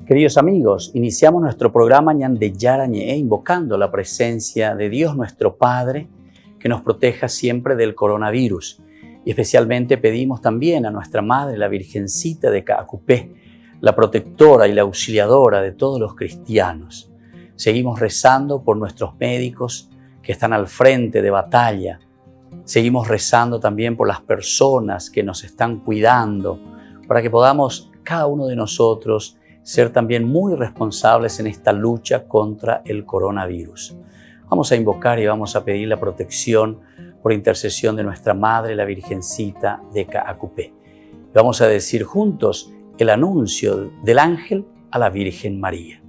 Queridos amigos, iniciamos nuestro programa Ñande Yarañe invocando la presencia de Dios nuestro Padre que nos proteja siempre del coronavirus. Y especialmente pedimos también a nuestra Madre, la Virgencita de Caacupé, la protectora y la auxiliadora de todos los cristianos. Seguimos rezando por nuestros médicos que están al frente de batalla. Seguimos rezando también por las personas que nos están cuidando, para que podamos, cada uno de nosotros, ser también muy responsables en esta lucha contra el coronavirus. Vamos a invocar y vamos a pedir la protección por intercesión de nuestra Madre, la Virgencita de Caacupé. Vamos a decir juntos el anuncio del ángel a la Virgen María.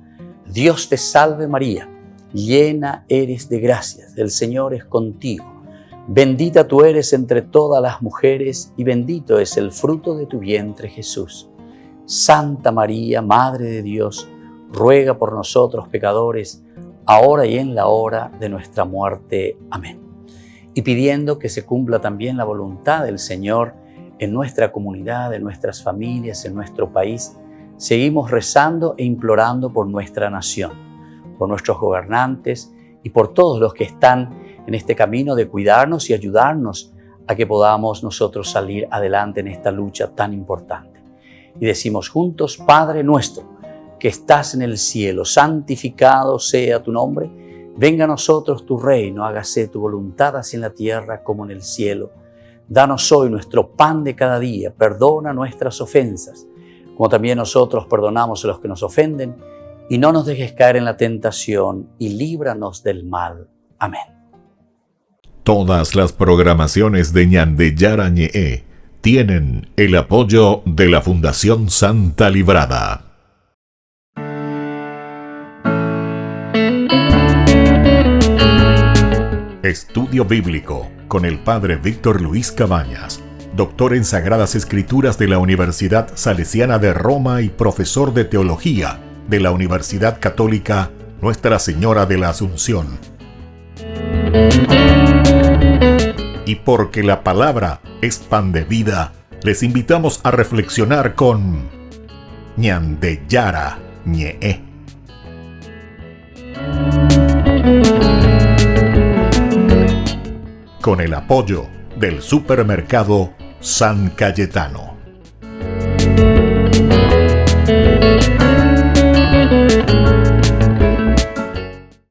Dios te salve María, llena eres de gracias, el Señor es contigo. Bendita tú eres entre todas las mujeres y bendito es el fruto de tu vientre Jesús. Santa María, Madre de Dios, ruega por nosotros pecadores, ahora y en la hora de nuestra muerte. Amén. Y pidiendo que se cumpla también la voluntad del Señor en nuestra comunidad, en nuestras familias, en nuestro país, seguimos rezando e implorando por nuestra nación, por nuestros gobernantes y por todos los que están en este camino de cuidarnos y ayudarnos a que podamos nosotros salir adelante en esta lucha tan importante. Y decimos juntos, Padre nuestro, que estás en el cielo, santificado sea tu nombre, venga a nosotros tu reino, hágase tu voluntad así en la tierra como en el cielo. Danos hoy nuestro pan de cada día, perdona nuestras ofensas, como también nosotros perdonamos a los que nos ofenden, y no nos dejes caer en la tentación, y líbranos del mal. Amén. Todas las programaciones de Ñande Yarañe tienen el apoyo de la Fundación Santa Librada. Estudio Bíblico con el Padre Víctor Luis Cabañas, doctor en Sagradas Escrituras de la Universidad Salesiana de Roma y profesor de Teología de la Universidad Católica Nuestra Señora de la Asunción. Y porque la palabra es pan de vida, les invitamos a reflexionar con Ñande Yarañe. Con el apoyo del supermercado San Cayetano.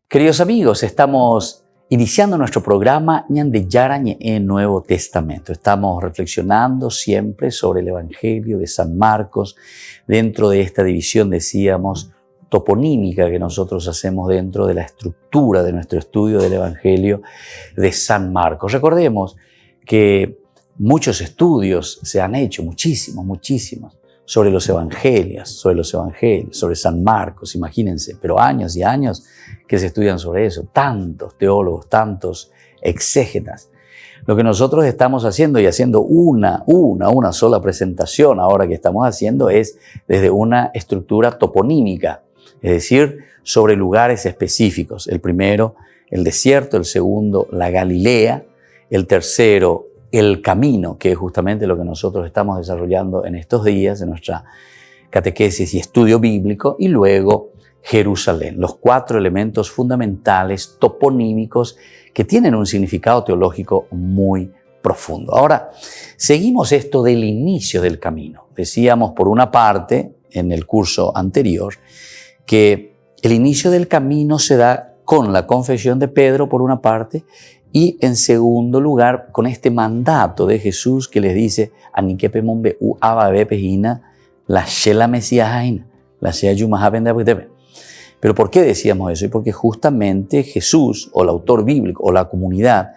Queridos amigos, estamos iniciando nuestro programa Ñande Yarañe en Nuevo Testamento. Estamos reflexionando siempre sobre el Evangelio de San Marcos dentro de esta división, decíamos, toponímica que nosotros hacemos dentro de la estructura de nuestro estudio del Evangelio de San Marcos. Recordemos que muchos estudios se han hecho, muchísimos, sobre los evangelios, sobre San Marcos, imagínense, pero años y años que se estudian sobre eso, tantos teólogos, tantos exégetas. Lo que nosotros estamos haciendo y haciendo una sola presentación ahora que estamos haciendo es desde una estructura toponímica, es decir, sobre lugares específicos. El primero, el desierto, el segundo, la Galilea, el tercero, el camino, que es justamente lo que nosotros estamos desarrollando en estos días en nuestra catequesis y estudio bíblico, y luego Jerusalén, los 4 elementos fundamentales toponímicos que tienen un significado teológico muy profundo. Ahora, seguimos esto del inicio del camino. Decíamos por una parte, en el curso anterior, que el inicio del camino se da con la confesión de Pedro por una parte, y en segundo lugar, con este mandato de Jesús que les dice, Aniquepemombe u ababepejina, la shela mesiajaina, la shea yumajapendabutebe. Pero ¿por qué decíamos eso? Y porque justamente Jesús, o el autor bíblico, o la comunidad,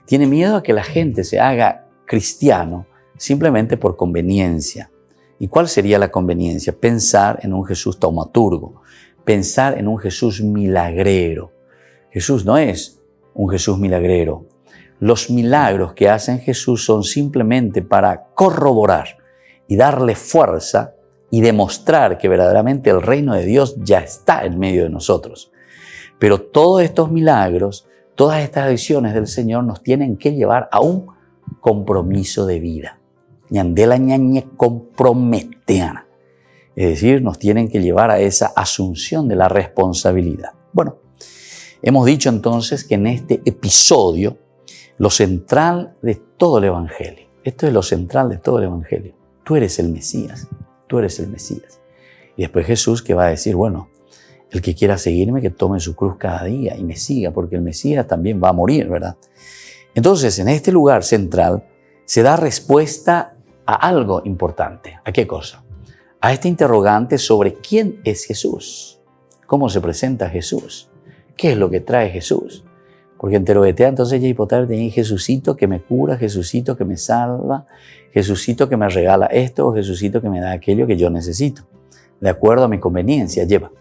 tiene miedo a que la gente se haga cristiano simplemente por conveniencia. ¿Y cuál sería la conveniencia? Pensar en un Jesús taumaturgo, pensar en un Jesús milagrero. Jesús no es un Jesús milagrero. Los milagros que hace Jesús son simplemente para corroborar y darle fuerza y demostrar que verdaderamente el reino de Dios ya está en medio de nosotros. Pero todos estos milagros, todas estas acciones del Señor nos tienen que llevar a un compromiso de vida. Ñandela ñañe comprometeana. Es decir, nos tienen que llevar a esa asunción de la responsabilidad. Bueno, hemos dicho entonces que en este episodio, lo central de todo el Evangelio, esto es lo central de todo el Evangelio, tú eres el Mesías, tú eres el Mesías. Y después Jesús que va a decir, bueno, el que quiera seguirme, que tome su cruz cada día y me siga, porque el Mesías también va a morir, ¿verdad? Entonces, en este lugar central se da respuesta a algo importante. ¿A qué cosa? A este interrogante sobre quién es Jesús, cómo se presenta Jesús, qué es lo que trae Jesús. Porque en Terobetea entonces ya hipotar tenía Jesucito que me cura, Jesucito que me salva, Jesucito que me regala esto o Jesucito que me da aquello que yo necesito, de acuerdo a mi conveniencia lleva.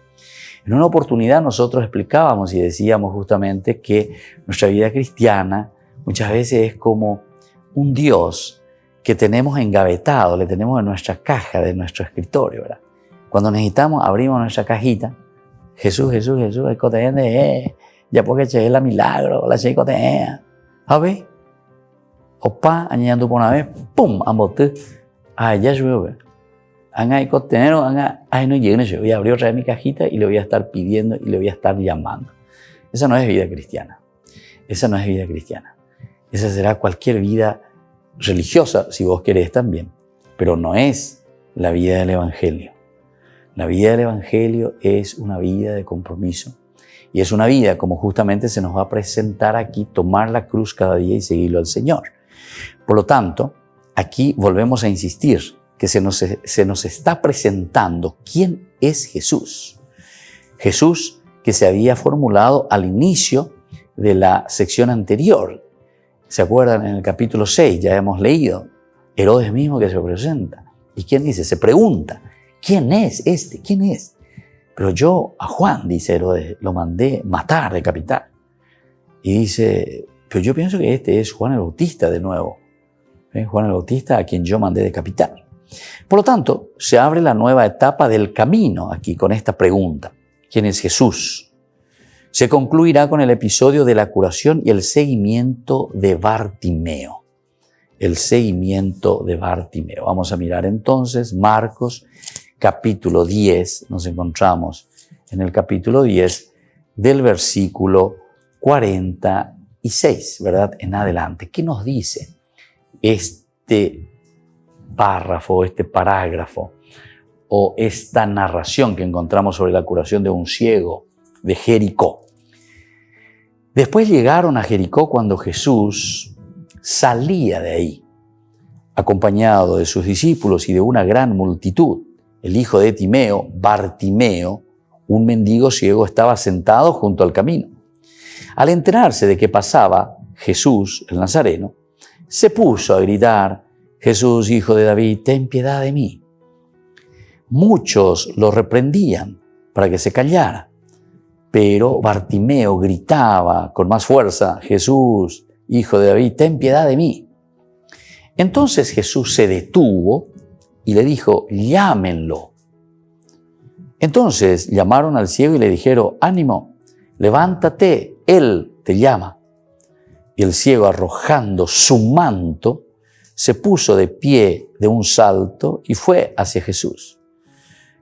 En una oportunidad nosotros explicábamos y decíamos justamente que nuestra vida cristiana muchas veces es como un Dios que tenemos engavetado, le tenemos en nuestra caja de nuestro escritorio, ¿verdad? Cuando necesitamos, abrimos nuestra cajita, Jesús, Jesús, Jesús, el cote ya porque chegué la milagro, la chegué cote a ver, opa, añadiendo por una vez, pum, ambote, ya llueve. Anga y cotenero, anga, no llega, yo voy a abrir otra vez mi cajita y le voy a estar pidiendo y le voy a estar llamando. Esa no es vida cristiana. Esa no es vida cristiana. Esa será cualquier vida religiosa, si vos querés también, pero no es la vida del Evangelio. La vida del Evangelio es una vida de compromiso y es una vida, como justamente se nos va a presentar aquí, tomar la cruz cada día y seguirlo al Señor. Por lo tanto, aquí volvemos a insistir que se nos está presentando quién es Jesús. Jesús que se había formulado al inicio de la sección anterior. ¿Se acuerdan? En el capítulo 6 ya hemos leído Herodes mismo que se presenta. ¿Y quién dice? Se pregunta, ¿quién es este? ¿Quién es? Pero yo a Juan, dice Herodes, lo mandé matar, decapitar. Y dice, pero yo pienso que este es Juan el Bautista de nuevo. Juan el Bautista a quien yo mandé decapitar. Por lo tanto, se abre la nueva etapa del camino aquí con esta pregunta. ¿Quién es Jesús? Se concluirá con el episodio de la curación y el seguimiento de Bartimeo. El seguimiento de Bartimeo. Vamos a mirar entonces Marcos capítulo 10. Nos encontramos en el capítulo 10 del versículo 46, ¿verdad? En adelante. ¿Qué nos dice este párrafo, este parágrafo o esta narración que encontramos sobre la curación de un ciego de Jericó? Después llegaron a Jericó cuando Jesús salía de ahí, acompañado de sus discípulos y de una gran multitud. El hijo de Timeo, Bartimeo, un mendigo ciego, estaba sentado junto al camino. Al enterarse de que pasaba Jesús, el Nazareno, se puso a gritar, Jesús, hijo de David, ten piedad de mí. Muchos lo reprendían para que se callara, pero Bartimeo gritaba con más fuerza, Jesús, hijo de David, ten piedad de mí. Entonces Jesús se detuvo y le dijo, llámenlo. Entonces llamaron al ciego y le dijeron, ánimo, levántate, él te llama. Y el ciego, arrojando su manto, se puso de pie de un salto y fue hacia Jesús.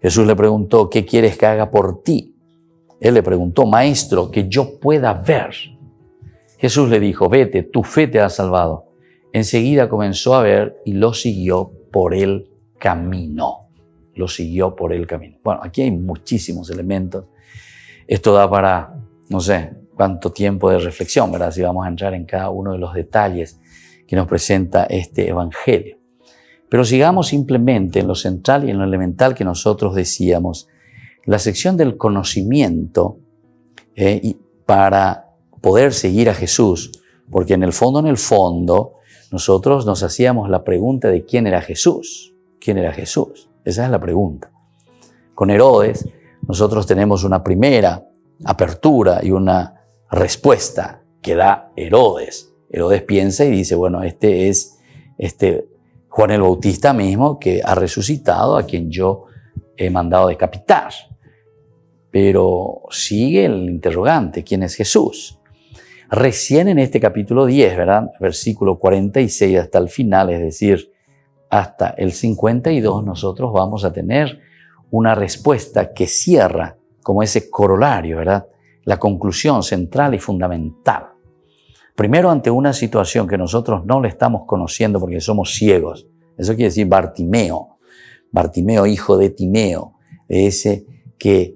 Jesús le preguntó, ¿qué quieres que haga por ti? Él le preguntó, maestro, que yo pueda ver. Jesús le dijo, vete, tu fe te ha salvado. Enseguida comenzó a ver y lo siguió por el camino. Lo siguió por el camino. Bueno, aquí hay muchísimos elementos. Esto da para, no sé, cuánto tiempo de reflexión, ¿verdad? Si vamos a entrar en cada uno de los detalles que nos presenta este evangelio. Pero sigamos simplemente en lo central y en lo elemental que nosotros decíamos. La sección del conocimiento y para poder seguir a Jesús, porque en el fondo, nosotros nos hacíamos la pregunta de quién era Jesús. ¿Quién era Jesús? Esa es la pregunta. Con Herodes, nosotros tenemos una primera apertura y una respuesta que da Herodes. Herodes piensa y dice, bueno, este es Juan el Bautista mismo que ha resucitado, a quien yo he mandado decapitar. Pero sigue el interrogante, ¿quién es Jesús? Recién en este capítulo 10, ¿verdad? Versículo 46 hasta el final, es decir, hasta el 52, nosotros vamos a tener una respuesta que cierra como ese corolario, ¿verdad? La conclusión central y fundamental. Primero, ante una situación que nosotros no le estamos conociendo porque somos ciegos. Eso quiere decir Bartimeo. Bartimeo, hijo de Timeo, de ese que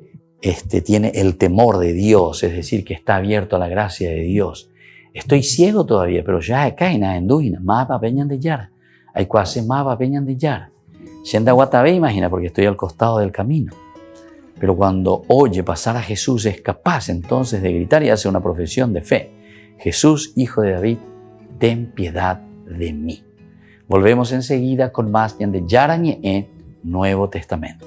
tiene el temor de Dios, es decir, que está abierto a la gracia de Dios. Estoy ciego todavía, pero ya acá en Enduina, más va peñan de yar. Hay cuase más va peñan de yar. Sienda guatabé, imagina, porque estoy al costado del camino. Pero cuando oye pasar a Jesús es capaz entonces de gritar y hace una profesión de fe. Jesús, hijo de David, ten piedad de mí. Volvemos enseguida con más de Yarañe Nuevo Testamento.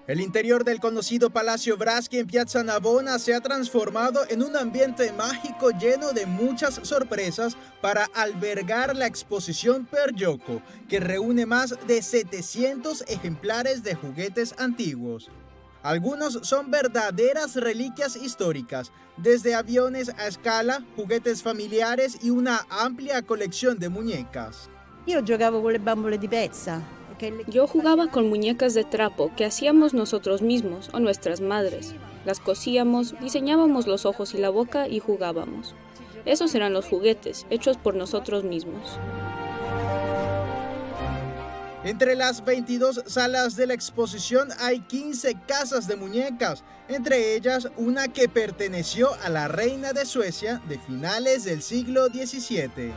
El interior del conocido Palacio Braschi en Piazza Navona se ha transformado en un ambiente mágico lleno de muchas sorpresas para albergar la exposición Per Gioco, que reúne más de 700 ejemplares de juguetes antiguos. Algunos son verdaderas reliquias históricas, desde aviones a escala, juguetes familiares y una amplia colección de muñecas. Yo giocavo con le bambole di pezza. Yo jugaba con muñecas de trapo que hacíamos nosotros mismos o nuestras madres. Las cosíamos, diseñábamos los ojos y la boca y jugábamos. Esos eran los juguetes, hechos por nosotros mismos. Entre las 22 salas de la exposición hay 15 casas de muñecas, entre ellas una que perteneció a la reina de Suecia de finales del siglo XVII.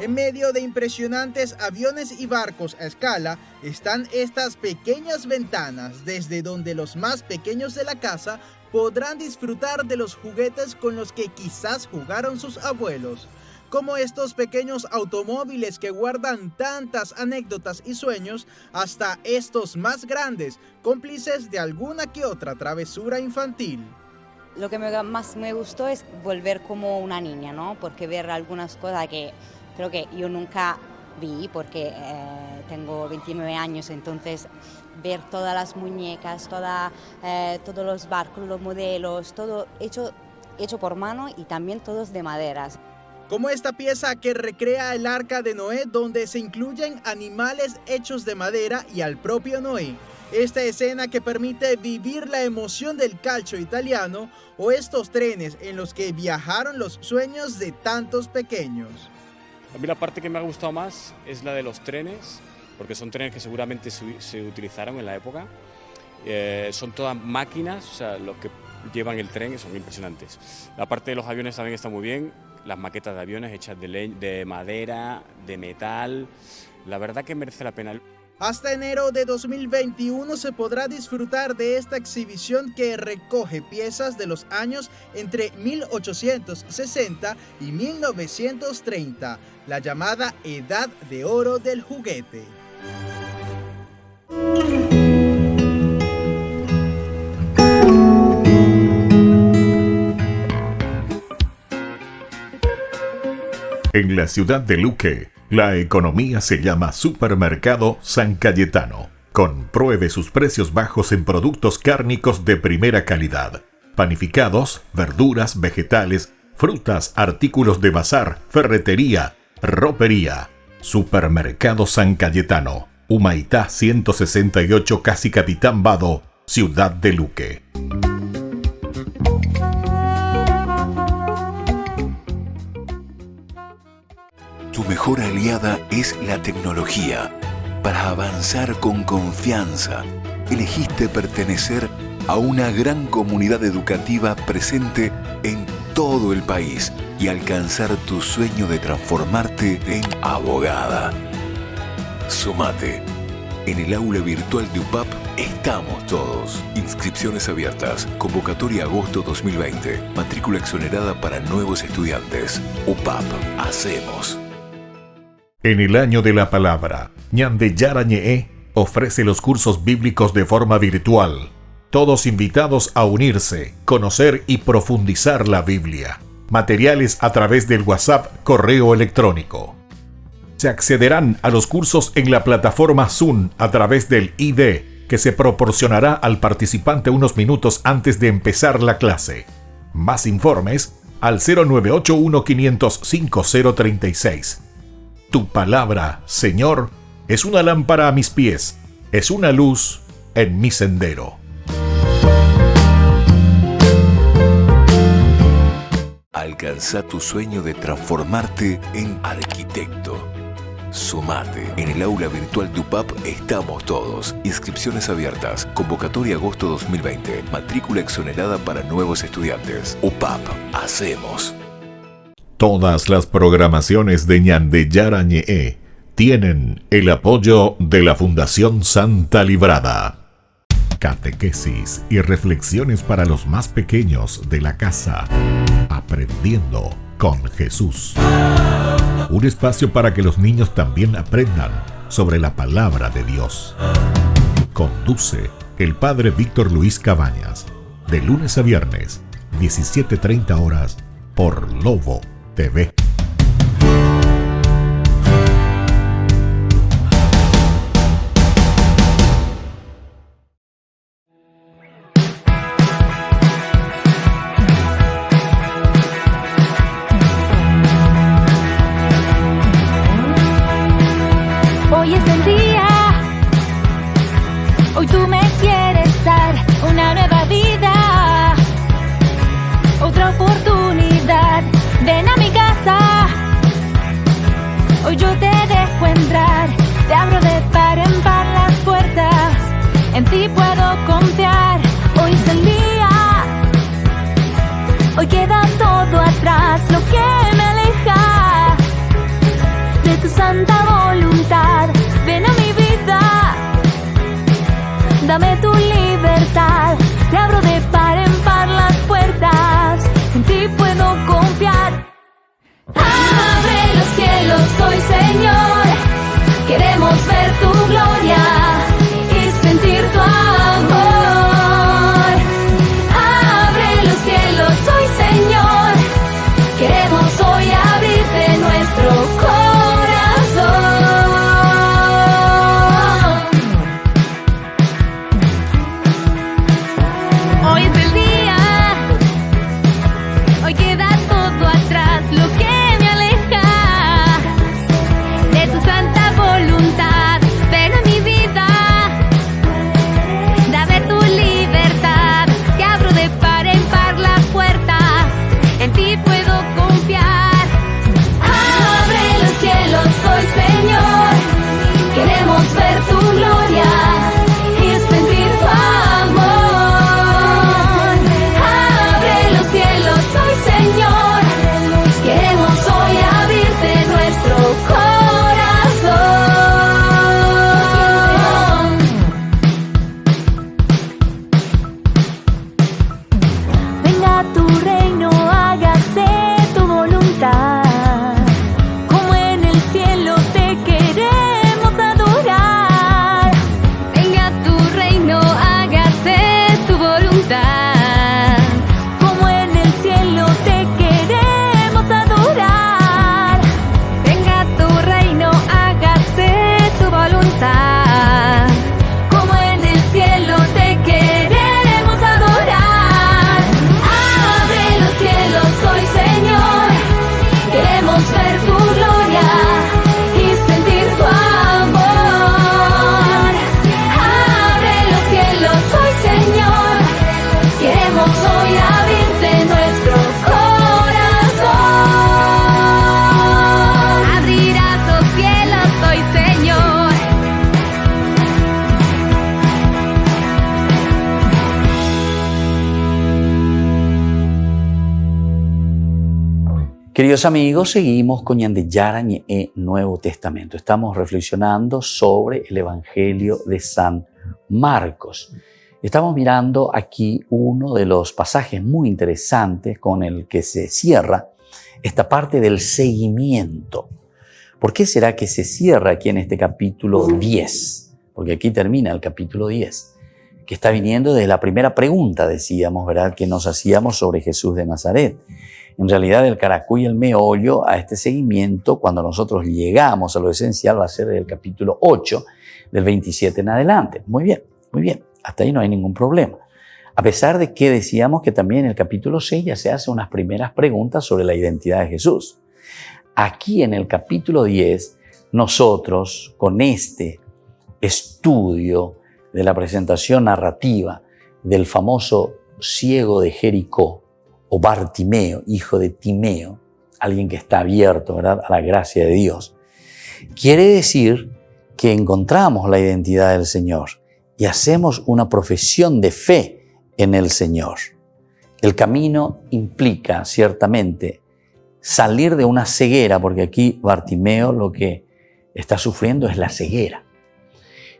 En medio de impresionantes aviones y barcos a escala están estas pequeñas ventanas desde donde los más pequeños de la casa podrán disfrutar de los juguetes con los que quizás jugaron sus abuelos, como estos pequeños automóviles que guardan tantas anécdotas y sueños, hasta estos más grandes, cómplices de alguna que otra travesura infantil. Lo que más me gustó es volver como una niña, ¿no? Porque ver algunas cosas que creo que yo nunca vi, porque tengo 29 años, entonces ver todas las muñecas, todos los barcos, los modelos, todo hecho por mano y también todos de maderas. Como esta pieza que recrea el Arca de Noé, donde se incluyen animales hechos de madera y al propio Noé. Esta escena que permite vivir la emoción del calcio italiano, o estos trenes en los que viajaron los sueños de tantos pequeños. A mí la parte que me ha gustado más es la de los trenes, porque son trenes que seguramente se utilizaron en la época. Son todas máquinas, o sea, los que llevan el tren son impresionantes. La parte de los aviones también está muy bien, las maquetas de aviones hechas de madera, de metal, la verdad que merece la pena. Hasta enero de 2021 se podrá disfrutar de esta exhibición que recoge piezas de los años entre 1860 y 1930, la llamada Edad de Oro del Juguete. En la ciudad de Luque, la economía se llama Supermercado San Cayetano. Compruebe sus precios bajos en productos cárnicos de primera calidad. Panificados, verduras, vegetales, frutas, artículos de bazar, ferretería, ropería. Supermercado San Cayetano. Humaitá 168, Casi Capitán Vado, ciudad de Luque. Tu mejor aliada es la tecnología. Para avanzar con confianza, elegiste pertenecer a una gran comunidad educativa presente en todo el país y alcanzar tu sueño de transformarte en abogada. Sumate. En el aula virtual de UPAP estamos todos. Inscripciones abiertas. Convocatoria agosto 2020. Matrícula exonerada para nuevos estudiantes. UPAP. Hacemos. En el año de la palabra, Ñande Yarañe ofrece los cursos bíblicos de forma virtual. Todos invitados a unirse, conocer y profundizar la Biblia. Materiales a través del WhatsApp, correo electrónico. Se accederán a los cursos en la plataforma Zoom a través del ID, que se proporcionará al participante unos minutos antes de empezar la clase. Más informes al 0981-500-5036. Tu palabra, Señor, es una lámpara a mis pies, es una luz en mi sendero. Alcanza tu sueño de transformarte en arquitecto. Sumate. En el aula virtual de UPAP estamos todos. Inscripciones abiertas. Convocatoria agosto 2020. Matrícula exonerada para nuevos estudiantes. UPAP. Hacemos. Todas las programaciones de Ñandeyara Ñe'e tienen el apoyo de la Fundación Santa Librada. Catequesis y reflexiones para los más pequeños de la casa. Aprendiendo con Jesús. Un espacio para que los niños también aprendan sobre la palabra de Dios. Conduce el Padre Víctor Luis Cabañas. De lunes a viernes, 17:30 horas, por Lobo TV. Hoy es el día, hoy tú me quieres dar una nueva vida, otra oportunidad. Ven a mi casa, hoy yo te dejo entrar, te abro de par en par las puertas, en ti puedo confiar. Hoy es el día, hoy queda todo atrás, lo que me aleja de tu santa voluntad. Ven a mi vida, dame tu libertad, te abro de par en par las puertas, en ti puedo confiar. Abre los cielos hoy, Señor, queremos ver tu gloria y sentir tu amor. Abre los cielos hoy, Señor, queremos hoy abrirte nuestro corazón. Hoy es el día, hoy queda todo atrás, lo que me aleja de tu santa voluntad. Ven a mi vida, dame tu libertad, te abro de par en par las puertas, en ti puedo confiar. Abre los cielos hoy, Señor, queremos ver tu gloria y sentir tu amor. Abre los cielos hoy, Señor, queremos hoy abrirte nuestro corazón. Venga tu reino, hágase tu voluntad, como en el cielo te queremos adorar. Venga tu reino, hágase tu voluntad, como en el cielo te queremos adorar. Venga tu reino, hágase tu voluntad, como en el cielo te queremos adorar. Abre los cielos hoy, Señor, queremos ver tu gloria y sentir tu amor. Abre los cielos hoy, Señor, queremos hoy abrirte nuestro corazón. Abrirás los cielos hoy, Señor. Queridos amigos, seguimos con Ñandeyara Ñe'e Nuevo Testamento. Estamos reflexionando sobre el Evangelio de San Marcos. Estamos mirando aquí uno de los pasajes muy interesantes con el que se cierra esta parte del seguimiento. ¿Por qué será que se cierra aquí en este capítulo 10? Porque aquí termina el capítulo 10, que está viniendo desde la primera pregunta, decíamos, ¿verdad?, que nos hacíamos sobre Jesús de Nazaret. En realidad, el caracú y el meollo a este seguimiento, cuando nosotros llegamos a lo esencial, va a ser del capítulo 8, del 27 en adelante. Muy bien, hasta ahí no hay ningún problema. A pesar de que decíamos que también en el capítulo 6 ya se hacen unas primeras preguntas sobre la identidad de Jesús. Aquí en el capítulo 10, nosotros con este estudio de la presentación narrativa del famoso ciego de Jericó, o Bartimeo, hijo de Timeo, alguien que está abierto, ¿verdad?, a la gracia de Dios, quiere decir que encontramos la identidad del Señor y hacemos una profesión de fe en el Señor. El camino implica ciertamente salir de una ceguera, porque aquí Bartimeo lo que está sufriendo es la ceguera.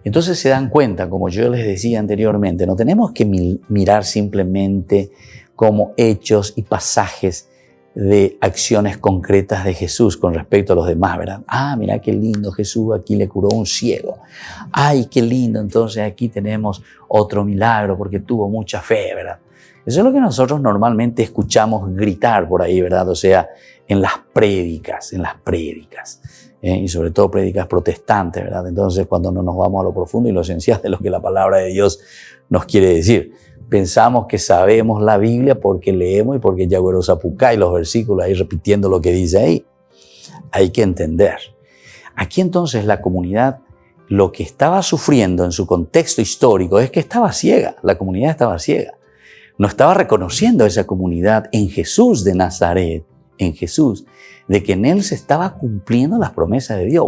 Entonces se dan cuenta, como yo les decía anteriormente, no tenemos que mirar simplemente como hechos y pasajes de acciones concretas de Jesús con respecto a los demás, ¿verdad? Ah, mira qué lindo, Jesús aquí le curó a un ciego. Ay, qué lindo, entonces aquí tenemos otro milagro porque tuvo mucha fe, ¿verdad? Eso es lo que nosotros normalmente escuchamos gritar por ahí, ¿verdad? O sea, en las prédicas, y sobre todo prédicas protestantes, ¿verdad? Entonces, cuando no nos vamos a lo profundo y lo esencial de lo que la palabra de Dios nos quiere decir. Pensamos que sabemos la Biblia porque leemos y porque Yagüero Zapucay, los versículos ahí repitiendo lo que dice ahí. Hay que entender. Aquí entonces la comunidad lo que estaba sufriendo en su contexto histórico es que estaba ciega. La comunidad estaba ciega. No estaba reconociendo a esa comunidad en Jesús de Nazaret, en Jesús, de que en Él se estaba cumpliendo las promesas de Dios.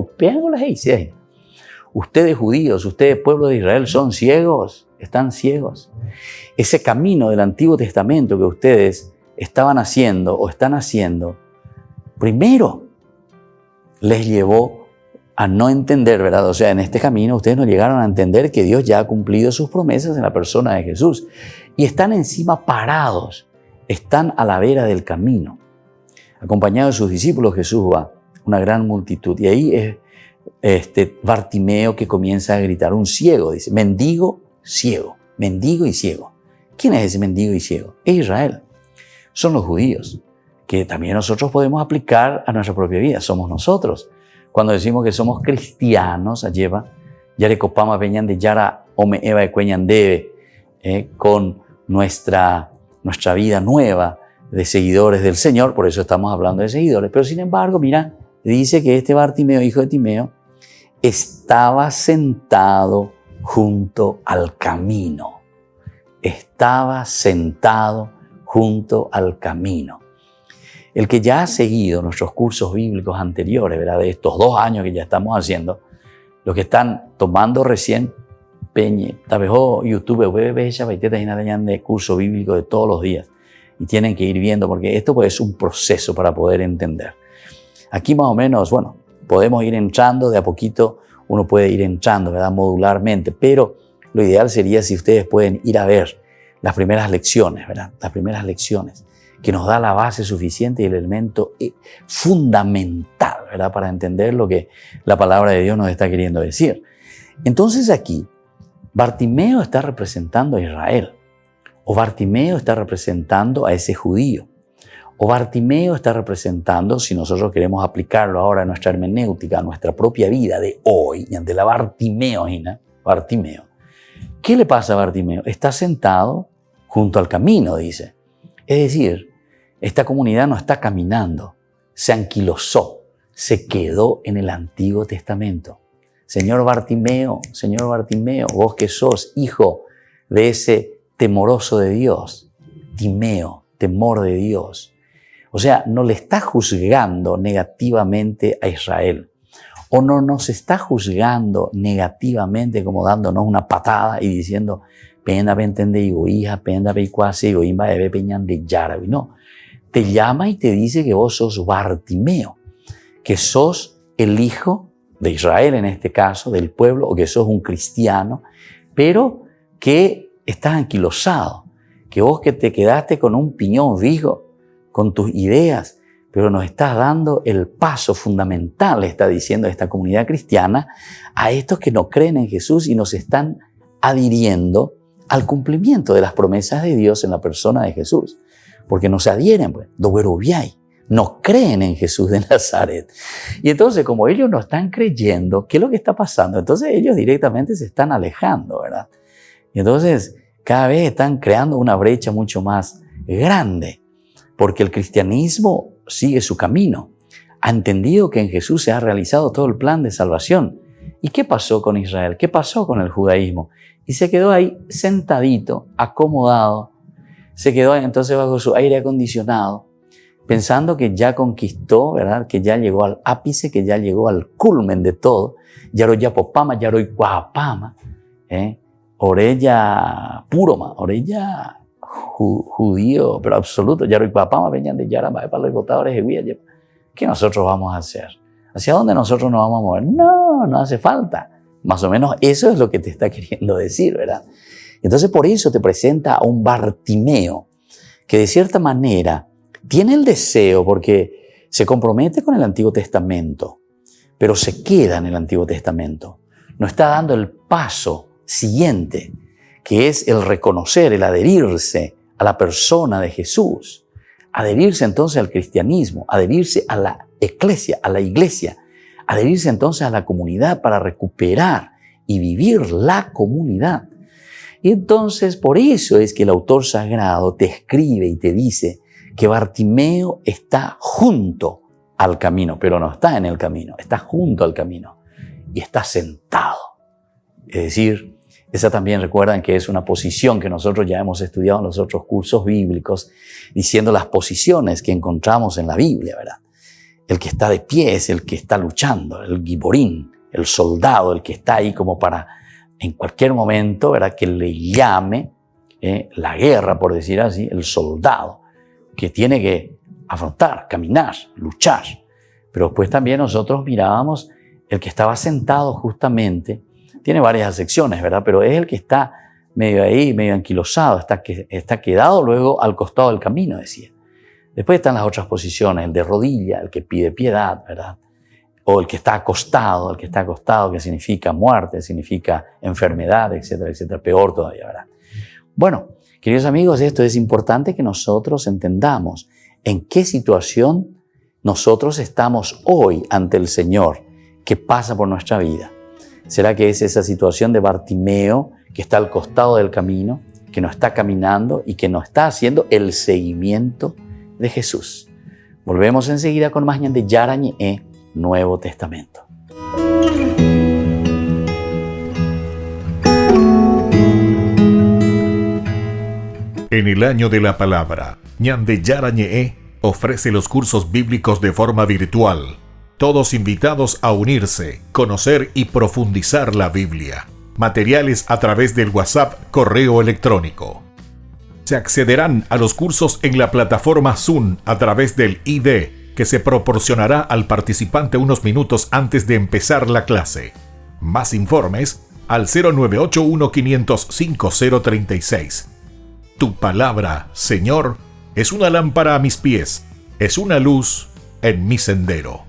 Ustedes judíos, ustedes pueblo de Israel son ciegos, están ciegos. Ese camino del Antiguo Testamento que ustedes estaban haciendo o están haciendo, primero les llevó a no entender, ¿verdad? O sea, en este camino ustedes no llegaron a entender que Dios ya ha cumplido sus promesas en la persona de Jesús. Y están encima parados, están a la vera del camino. Acompañado de sus discípulos, Jesús va, una gran multitud. Y ahí es Bartimeo que comienza a gritar, un ciego, dice, mendigo y ciego. ¿Quién es ese mendigo y ciego? Es Israel. Son los judíos, que también nosotros podemos aplicar a nuestra propia vida. Somos nosotros. Cuando decimos que somos cristianos, alleva, yare copama peñan de yara ome eva de cueñan debe, con nuestra vida nueva de seguidores del Señor, por eso estamos hablando de seguidores. Pero sin embargo, mira, dice que este Bartimeo, hijo de Timeo, estaba sentado junto al camino. Estaba sentado junto al camino. El que ya ha seguido nuestros cursos bíblicos anteriores, ¿verdad?, de estos 2 años que ya estamos haciendo, los que están tomando recién peñe, tabejo YouTube, de curso bíblico de todos los días, y tienen que ir viendo, porque esto pues, es un proceso para poder entender. Aquí más o menos, bueno, podemos ir entrando de a poquito, uno puede ir entrando, ¿verdad?, modularmente, pero lo ideal sería si ustedes pueden ir a ver las primeras lecciones, ¿verdad?, las primeras lecciones, que nos da la base suficiente y el elemento fundamental, ¿verdad?, para entender lo que la palabra de Dios nos está queriendo decir. Entonces aquí, Bartimeo está representando a Israel, o Bartimeo está representando a ese judío, o Bartimeo está representando, si nosotros queremos aplicarlo ahora a nuestra hermenéutica, a nuestra propia vida de hoy, y ante la Bartimeo. ¿Qué le pasa a Bartimeo? Está sentado junto al camino, dice. Es decir, esta comunidad no está caminando, se anquilosó, se quedó en el Antiguo Testamento. Señor Bartimeo, vos que sos hijo de ese temoroso de Dios, Timeo, temor de Dios. O sea, no le está juzgando negativamente a Israel, o no nos está juzgando negativamente como dándonos una patada y diciendo, penda entende digo hija, penda cuase digo imba de peñan de yarabi. No, te llama y te dice que vos sos Bartimeo, que sos el hijo de Israel en este caso, del pueblo, o que sos un cristiano, pero que estás anquilosado, que vos que te quedaste con un piñón fijo, con tus ideas, pero nos estás dando el paso fundamental, está diciendo esta comunidad cristiana, a estos que no creen en Jesús y nos están adhiriendo al cumplimiento de las promesas de Dios en la persona de Jesús. Porque no se adhieren, pues, no creen en Jesús de Nazaret. Y entonces, como ellos no están creyendo, ¿qué es lo que está pasando? Entonces ellos directamente se están alejando, ¿verdad? Y entonces cada vez están creando una brecha mucho más grande, porque el cristianismo sigue su camino. Ha entendido que en Jesús se ha realizado todo el plan de salvación. ¿Y qué pasó con Israel? ¿Qué pasó con el judaísmo? Y se quedó ahí sentadito, acomodado, se quedó entonces bajo su aire acondicionado, pensando que ya conquistó, ¿verdad? Que ya llegó al ápice, que ya llegó al culmen de todo. Yaroyapopama, Yaroycuapama, Orella Puroma, Orella judío, pero absoluto. Yaroycuapama, venían de Yaramba, para los votadores de Guía. ¿Qué nosotros vamos a hacer? ¿Hacia dónde nosotros nos vamos a mover? No hace falta. Más o menos eso es lo que te está queriendo decir, ¿verdad? Entonces por eso te presenta a un Bartimeo que de cierta manera tiene el deseo porque se compromete con el Antiguo Testamento, pero se queda en el Antiguo Testamento. No está dando el paso siguiente, que es el reconocer, el adherirse a la persona de Jesús, adherirse entonces al cristianismo, adherirse a la iglesia, adherirse entonces a la comunidad para recuperar y vivir la comunidad. Y entonces por eso es que el autor sagrado te escribe y te dice que Bartimeo está junto al camino, pero no está en el camino, está junto al camino y está sentado. Es decir, esa también recuerdan que es una posición que nosotros ya hemos estudiado en los otros cursos bíblicos, diciendo las posiciones que encontramos en la Biblia, ¿verdad? El que está de pie es el que está luchando, el giborín, el soldado, el que está ahí como para en cualquier momento, ¿verdad?, que le llame la guerra, por decir así, el soldado que tiene que afrontar, caminar, luchar. Pero después también nosotros mirábamos el que estaba sentado justamente, tiene varias acepciones, ¿verdad?, pero es el que está medio ahí, medio anquilosado, está quedado luego al costado del camino, decía. Después están las otras posiciones, el de rodilla, el que pide piedad, ¿verdad? O el que está acostado, que significa muerte, significa enfermedad, etcétera, etcétera. Peor todavía, ¿verdad? Bueno, queridos amigos, esto es importante que nosotros entendamos en qué situación nosotros estamos hoy ante el Señor que pasa por nuestra vida. ¿Será que es esa situación de Bartimeo que está al costado del camino, que no está caminando y que no está haciendo el seguimiento de Jesús? Volvemos enseguida con más de Yarañe Nuevo Testamento. En el año de la palabra, Ñande Yarañe ofrece los cursos bíblicos de forma virtual. Todos invitados a unirse, conocer y profundizar la Biblia. Materiales a través del WhatsApp, correo electrónico. Se accederán a los cursos en la plataforma Zoom a través del ID que se proporcionará al participante unos minutos antes de empezar la clase. Más informes al 0981-500-5036. Tu palabra, Señor, es una lámpara a mis pies, es una luz en mi sendero.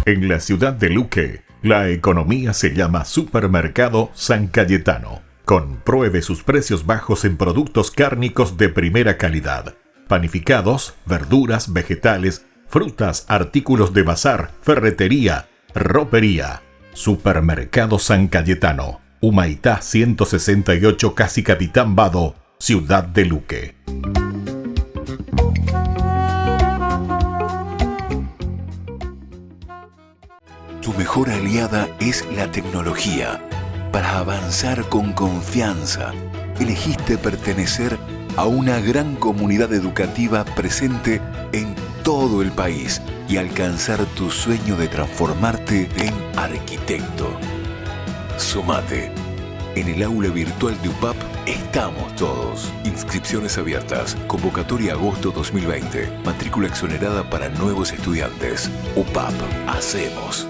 En la ciudad de Luque, la economía se llama Supermercado San Cayetano. Compruebe sus precios bajos en productos cárnicos de primera calidad. Panificados, verduras, vegetales, frutas, artículos de bazar, ferretería, ropería. Supermercado San Cayetano. Humaitá 168, Casi Capitán Vado, ciudad de Luque. Tu mejor aliada es la tecnología. Para avanzar con confianza, elegiste pertenecer a una gran comunidad educativa presente en todo el país y alcanzar tu sueño de transformarte en arquitecto. Sumate. En el aula virtual de UPAP estamos todos. Inscripciones abiertas. Convocatoria agosto 2020. Matrícula exonerada para nuevos estudiantes. UPAP. Hacemos.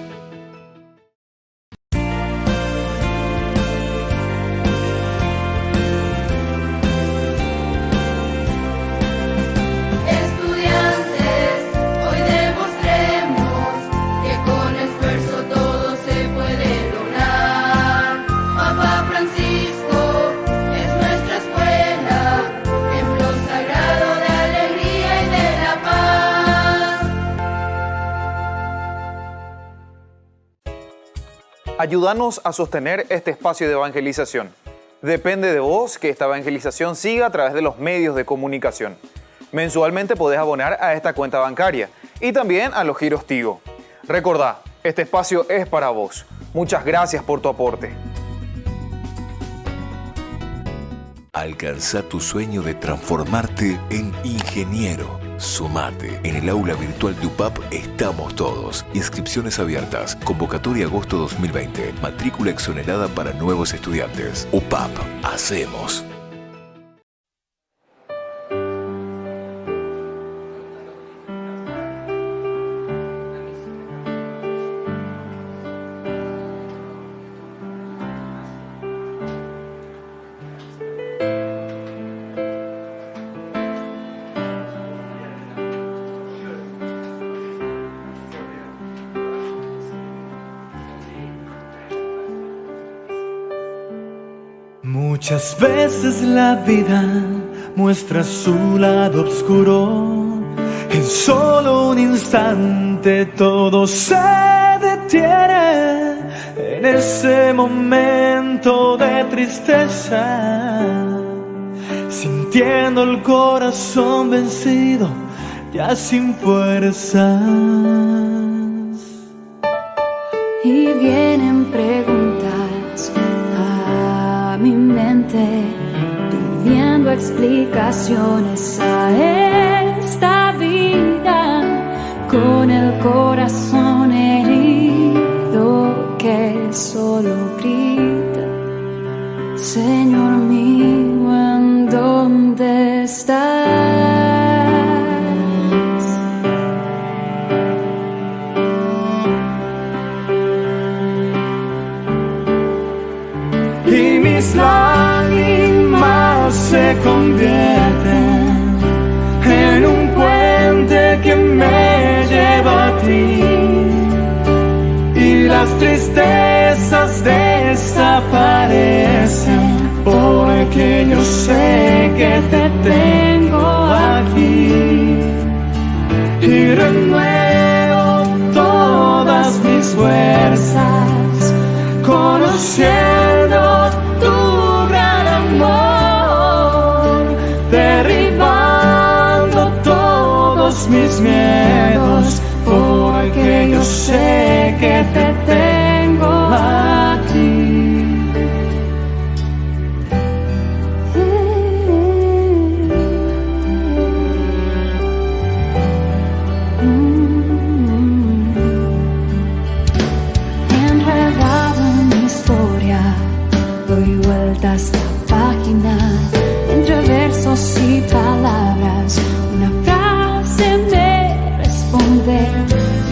Ayúdanos a sostener este espacio de evangelización. Depende de vos que esta evangelización siga a través de los medios de comunicación. Mensualmente podés abonar a esta cuenta bancaria y también a los giros Tigo. Recordá, este espacio es para vos. Muchas gracias por tu aporte. Alcanza tu sueño de transformarte en ingeniero. Sumate. En el aula virtual de UPAP estamos todos. Inscripciones abiertas. Convocatoria agosto 2020. Matrícula exonerada para nuevos estudiantes. UPAP. Hacemos. Muchas veces la vida muestra su lado oscuro. En solo un instante todo se detiene. En ese momento de tristeza, sintiendo el corazón vencido, ya sin fuerzas. Y vienen preguntas a mi mente, pidiendo explicaciones a esta vida, con el corazón herido que solo grita: Señor mío, ¿en dónde estás? Y mis lágrimas se convierten en un puente que me lleva a ti, y las tristezas desaparecen, porque yo sé que te tengo aquí, y renuevo todas mis fuerzas, conociendo tu gran amor, derribando todos mis miedos, porque yo sé que te tengo aquí. Enredado en mi historia, doy vueltas la página, entre versos y palabras, una frase me responde,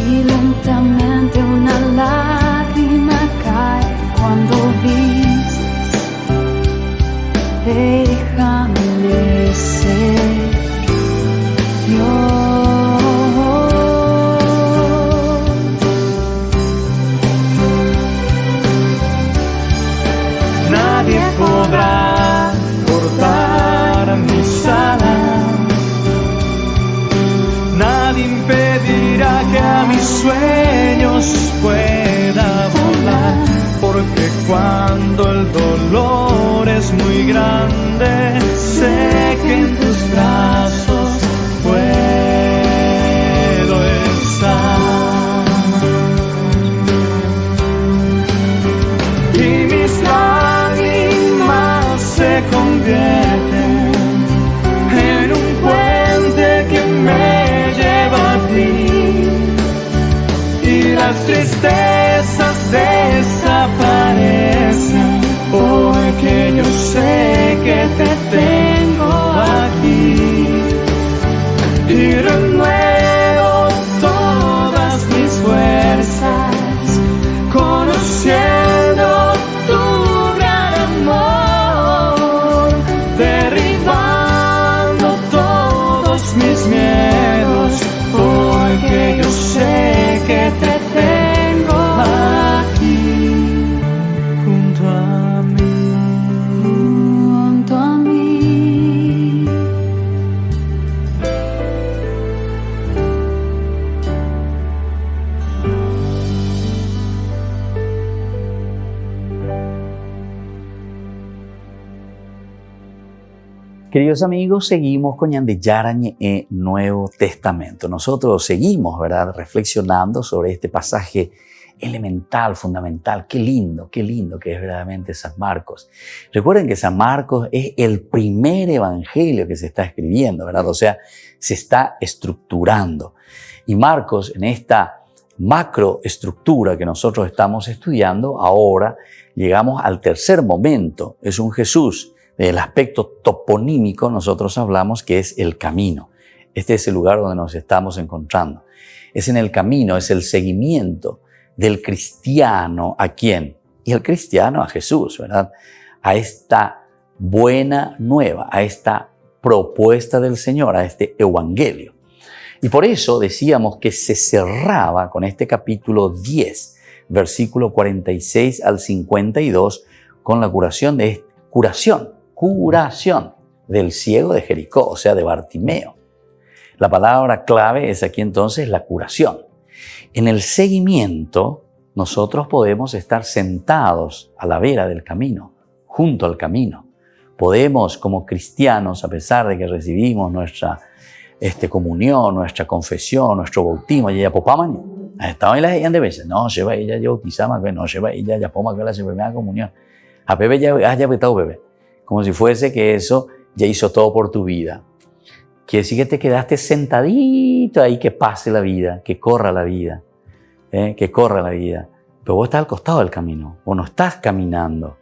y lentamente una lágrima cae cuando dices: déjame ser yo. Nadie podrá cortar mis alas, nadie impedirá que a mis sueños pueda volar, porque cuando el dolor es muy grande, sé que en tus brazos puedo estar. Y mis lágrimas se convierten en un puente que me lleva a ti, y las tristezas desaparecen, porque yo sé que te tengo aquí, y renuevo todas mis fuerzas, conociendo tu gran amor, derribando todos mis miedos, porque yo sé que te tengo aquí, junto a mí, junto a mí. Queridos amigos, seguimos con Ñandeyarañe en Nuevo Testamento. Nosotros seguimos, ¿verdad?, reflexionando sobre este pasaje elemental, fundamental. Qué lindo que es verdaderamente San Marcos. Recuerden que San Marcos es el primer evangelio que se está escribiendo, ¿verdad? O sea, se está estructurando. Y Marcos, en esta macroestructura que nosotros estamos estudiando, ahora llegamos al tercer momento. Es un Jesús. Del aspecto toponímico nosotros hablamos que es el camino. Este es el lugar donde nos estamos encontrando. Es en el camino, es el seguimiento del cristiano. ¿A quién? Y el cristiano a Jesús, ¿verdad? A esta buena nueva, a esta propuesta del Señor, a este evangelio. Y por eso decíamos que se cerraba con este capítulo 10, versículo 46 al 52, con la curación del ciego de Jericó, o sea, de Bartimeo. La palabra clave es aquí entonces la curación. En el seguimiento, nosotros podemos estar sentados a la vera del camino, junto al camino. Podemos, como cristianos, a pesar de que recibimos nuestra comunión, nuestra confesión, nuestro bautismo, ya popamani, estaba en las de veces, no, lleva ella ya bautizama, no, lleva ella ya poma que la primera comunión. A bebé ya vetado bebé. Como si fuese que eso ya hizo todo por tu vida. Quiere decir que te quedaste sentadito ahí, que pase la vida, que corra la vida, que corra la vida. Pero vos estás al costado del camino, vos no estás caminando.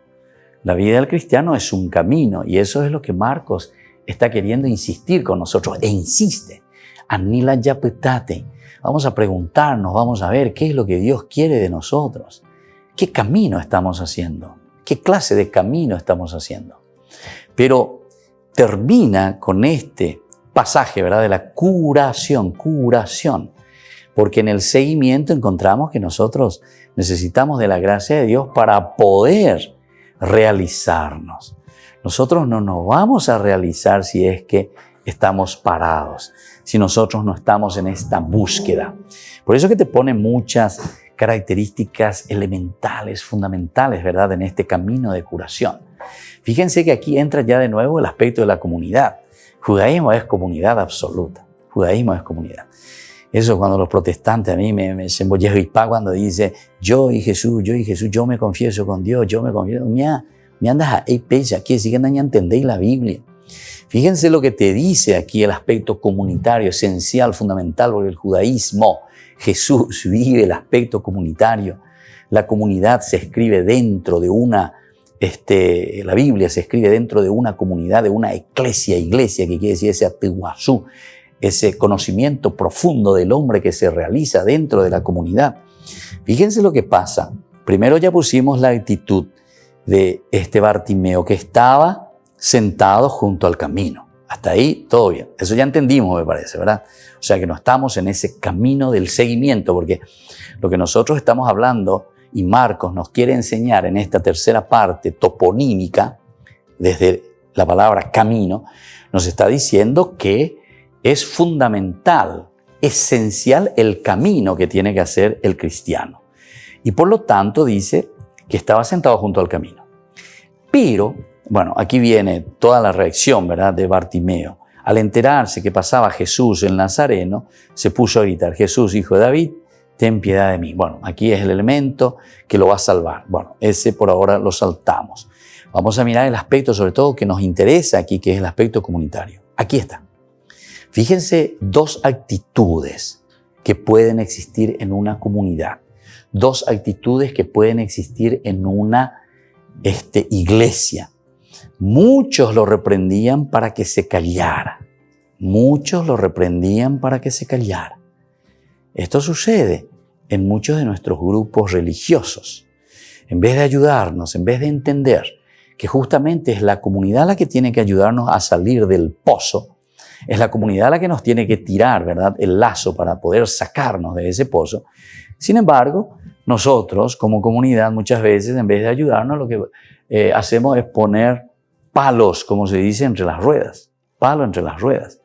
La vida del cristiano es un camino y eso es lo que Marcos está queriendo insistir con nosotros e insiste. Anila yapetate. Vamos a preguntarnos, vamos a ver qué es lo que Dios quiere de nosotros. ¿Qué camino estamos haciendo? ¿Qué clase de camino estamos haciendo? Pero termina con este pasaje, ¿verdad?, de la curación, porque en el seguimiento encontramos que nosotros necesitamos de la gracia de Dios para poder realizarnos. Nosotros no nos vamos a realizar si es que estamos parados, si nosotros no estamos en esta búsqueda. Por eso que te pone muchas características elementales, fundamentales, ¿verdad?, en este camino de curación. Fíjense que aquí entra ya de nuevo el aspecto de la comunidad. Judaísmo es comunidad absoluta. Judaísmo es comunidad. Eso cuando los protestantes a mí me se embollejan cuando dice yo y Jesús, yo me confieso con Dios, yo me confieso. Me andas a pecha, quiere decir que no entendéis la Biblia. Fíjense lo que te dice aquí el aspecto comunitario, esencial, fundamental, porque el judaísmo, Jesús vive el aspecto comunitario. La comunidad se escribe dentro de una la Biblia se escribe dentro de una comunidad, de una iglesia, que quiere decir ese atiguazú, ese conocimiento profundo del hombre que se realiza dentro de la comunidad. Fíjense lo que pasa. Primero ya pusimos la actitud de este Bartimeo que estaba sentado junto al camino. Hasta ahí todo bien. Eso ya entendimos, me parece, ¿verdad? O sea que no estamos en ese camino del seguimiento, porque lo que nosotros estamos hablando y Marcos nos quiere enseñar en esta tercera parte toponímica, desde la palabra camino, nos está diciendo que es fundamental, esencial el camino que tiene que hacer el cristiano. Y por lo tanto dice que estaba sentado junto al camino. Pero, bueno, aquí viene toda la reacción, ¿verdad?, de Bartimeo. Al enterarse que pasaba Jesús el Nazareno, se puso a gritar: Jesús, hijo de David, ten piedad de mí. Bueno, aquí es el elemento que lo va a salvar. Bueno, ese por ahora lo saltamos. Vamos a mirar el aspecto sobre todo que nos interesa aquí, que es el aspecto comunitario. Aquí está. Fíjense dos actitudes que pueden existir en una comunidad. Dos actitudes que pueden existir en una iglesia. Muchos lo reprendían para que se callara. Muchos lo reprendían para que se callara. Esto sucede en muchos de nuestros grupos religiosos. En vez de ayudarnos, en vez de entender que justamente es la comunidad la que tiene que ayudarnos a salir del pozo, es la comunidad la que nos tiene que tirar, ¿verdad?, el lazo para poder sacarnos de ese pozo. Sin embargo, nosotros como comunidad muchas veces, en vez de ayudarnos, lo que hacemos es poner palos, como se dice, entre las ruedas. Palo entre las ruedas.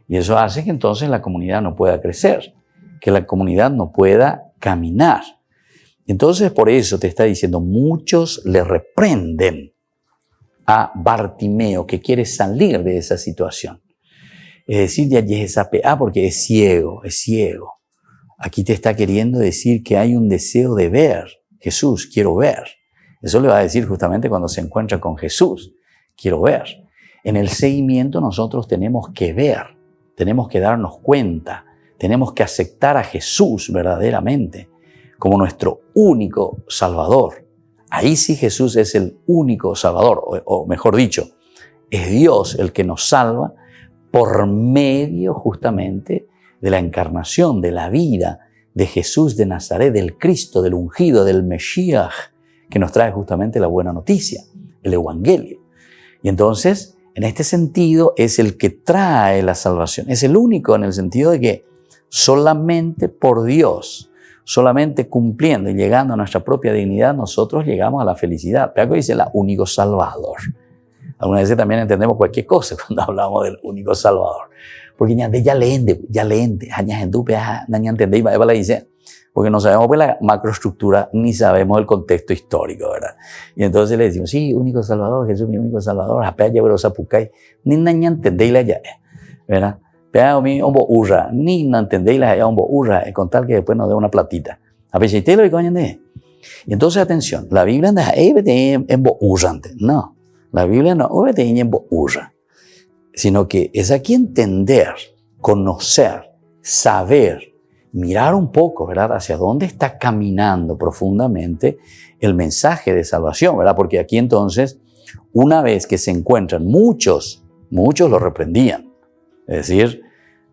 Y eso hace que entonces la comunidad no pueda crecer, que la comunidad no pueda caminar. Entonces, por eso te está diciendo, muchos le reprenden a Bartimeo, que quiere salir de esa situación. Es decir, ya es porque es ciego, es ciego. Aquí te está queriendo decir que hay un deseo de ver. Jesús, quiero ver. Eso le va a decir justamente cuando se encuentra con Jesús. Quiero ver. En el seguimiento nosotros tenemos que ver, tenemos que darnos cuenta, tenemos que aceptar a Jesús verdaderamente como nuestro único Salvador. Ahí sí Jesús es el único Salvador, o mejor dicho, es Dios el que nos salva por medio justamente de la encarnación, de la vida de Jesús de Nazaret, del Cristo, del ungido, del Mesías, que nos trae justamente la buena noticia, el Evangelio. Y entonces, en este sentido, es el que trae la salvación. Es el único en el sentido de que solamente por Dios, solamente cumpliendo y llegando a nuestra propia dignidad, nosotros llegamos a la felicidad. Pero dice la único Salvador. Algunas veces también entendemos cualquier cosa cuando hablamos del único Salvador. Porque ya leente, dice, porque no sabemos pues la macroestructura ni sabemos el contexto histórico, ¿verdad? Y entonces le decimos, sí, único Salvador, Jesús mi único Salvador, ni naña entendéis ya, ¿verdad? Pero mi hombo urra, ni no entendéis la hombo urra, con tal que después nos dé una platita. A veces te lo digo, y entonces atención, la Biblia no es en bo urrante, no. La Biblia no es en bo urra, sino que es aquí entender, conocer, saber, mirar un poco, ¿verdad? Hacia dónde está caminando profundamente el mensaje de salvación, ¿verdad? Porque aquí entonces, una vez que se encuentran muchos lo reprendían. Es decir,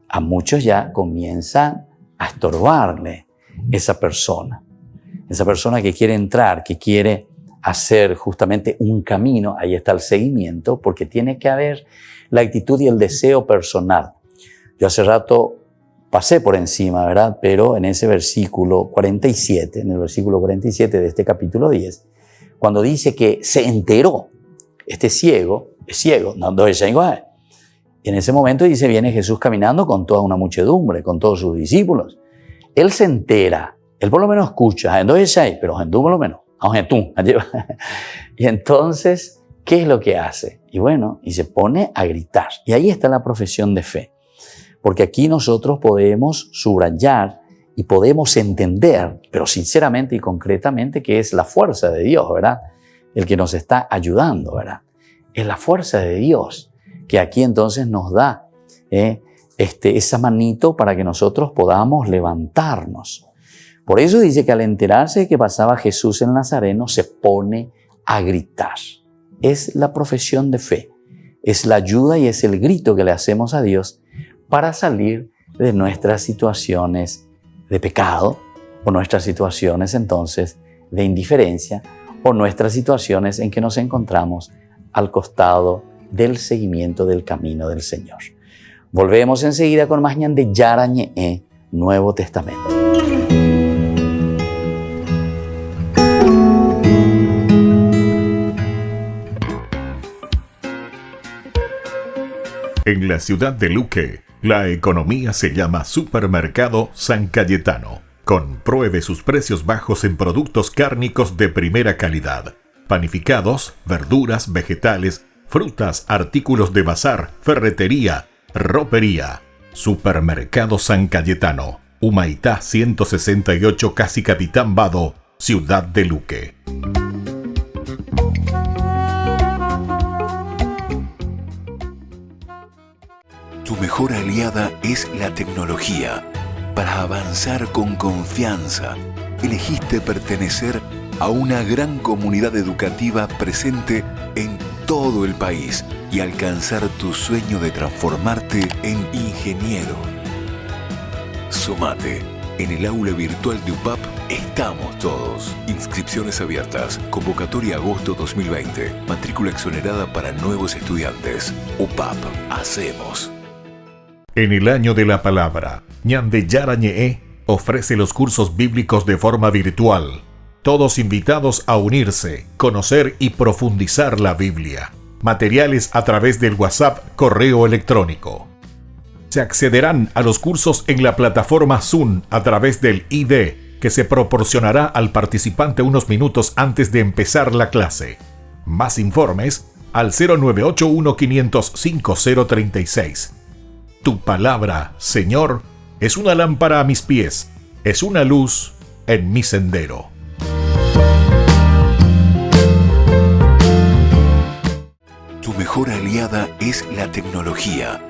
a muchos ya comienzan a estorbarle esa persona que quiere entrar, que quiere hacer justamente un camino. Ahí está el seguimiento, porque tiene que haber la actitud y el deseo personal. Yo hace rato pasé por encima, ¿verdad? Pero en ese versículo 47, en el versículo 47 de este capítulo 10, cuando dice que se enteró, este ciego, es ciego, no es ciego, y en ese momento dice, viene Jesús caminando con toda una muchedumbre, con todos sus discípulos. Él se entera, él por lo menos escucha, pero tú por lo menos, y entonces, ¿qué es lo que hace? Y bueno, y se pone a gritar. Y ahí está la profesión de fe. Porque aquí nosotros podemos subrayar y podemos entender, pero sinceramente y concretamente, que es la fuerza de Dios, ¿verdad? El que nos está ayudando, ¿verdad? Es la fuerza de Dios que aquí entonces nos da esa manito para que nosotros podamos levantarnos. Por eso dice que al enterarse de que pasaba Jesús el Nazareno, se pone a gritar. Es la profesión de fe, es la ayuda y es el grito que le hacemos a Dios para salir de nuestras situaciones de pecado o nuestras situaciones entonces de indiferencia o nuestras situaciones en que nos encontramos al costado del seguimiento del camino del Señor. Volvemos enseguida con más de Yarañe, Nuevo Testamento. En la ciudad de Luque, la economía se llama Supermercado San Cayetano. Compruebe sus precios bajos en productos cárnicos de primera calidad. Panificados, verduras, vegetales, frutas, artículos de bazar, ferretería, ropería. Supermercado San Cayetano, Humaitá 168, Casi Capitán Vado, ciudad de Luque. Tu mejor aliada es la tecnología. Para avanzar con confianza, elegiste pertenecer a una gran comunidad educativa presente en todo el país y alcanzar tu sueño de transformarte en ingeniero. Sumate. En el aula virtual de UPAP estamos todos. Inscripciones abiertas. Convocatoria agosto 2020. Matrícula exonerada para nuevos estudiantes. UPAP. Hacemos. En el año de la palabra, Ñande Yarañe ofrece los cursos bíblicos de forma virtual. Todos invitados a unirse, conocer y profundizar la Biblia. Materiales a través del WhatsApp, correo electrónico. Se accederán a los cursos en la plataforma Zoom a través del ID, que se proporcionará al participante unos minutos antes de empezar la clase. Más informes al 0981-500-5036. Tu palabra, Señor, es una lámpara a mis pies, es una luz en mi sendero. Tu mejor aliada es la tecnología.